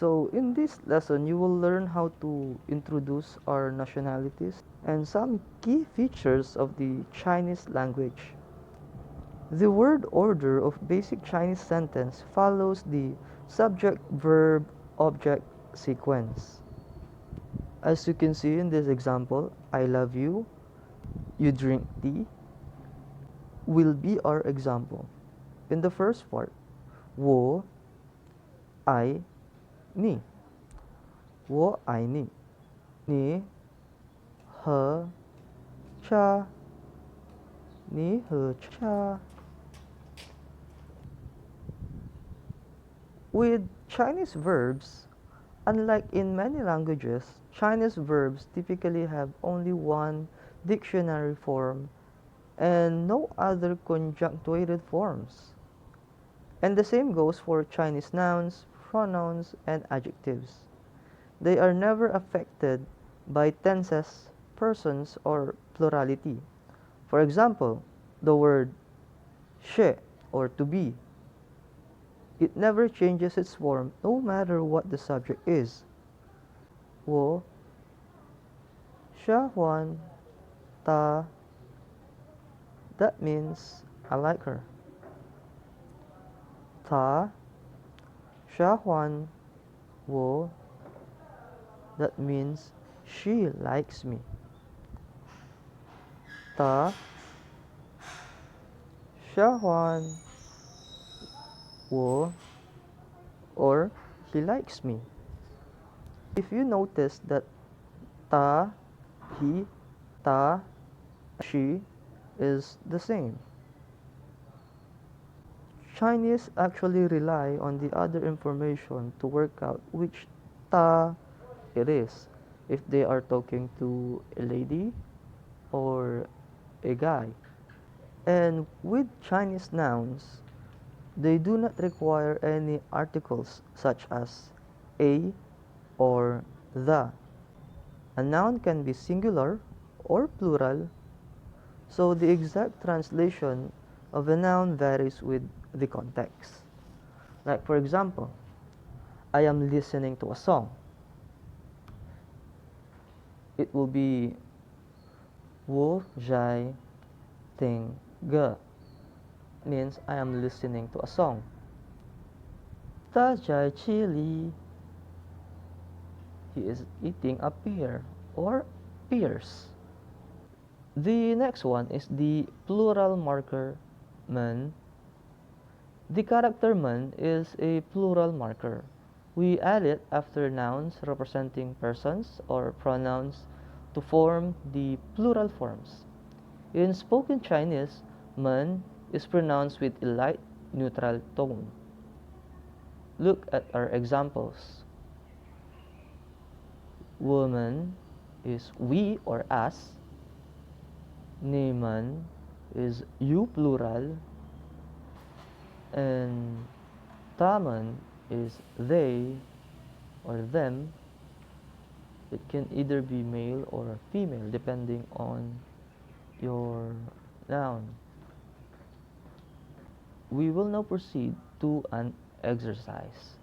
So in this lesson, you will learn how to introduce our nationalities and some key features of the Chinese language. The word order of basic Chinese sentence follows the subject-verb-object sequence. As you can see in this example, I love you, you drink tea, will be our example. In the first part, 我爱你，我爱你，你喝茶，你喝茶。With Chinese verbs, unlike in many languages, Chinese verbs typically have only one dictionary form and no other conjunctuated forms. And the same goes for Chinese nouns, pronouns, and adjectives. They are never affected by tenses, persons, or plurality. For example, the word 是 or to be. It never changes its form no matter what the subject is. 我喜欢她. That means I like her. 她喜欢我. That means she likes me. 她喜欢我 or he likes me. If you notice that ta, he, ta, she is the same. Chinese actually rely on the other information to work out which ta it is, if they are talking to a lady or a guy. And with Chinese nouns, they do not require any articles such as a or the. A noun can be singular or plural, so the exact translation of a noun varies with the context. Like for example, I am listening to a song. It will be 我在听歌 means I am listening to a song. 他在吃梨 he is eating a pear or pears. The next one is the plural marker 们. The character 们 is a plural marker. We add it after nouns representing persons or pronouns to form the plural forms. In spoken Chinese, 们 is pronounced with a light neutral tone. Look at our examples. 我们 is we or us. 你们 is you plural. And 他们 is they or them. It can either be male or female depending on your noun. We will now proceed to an exercise.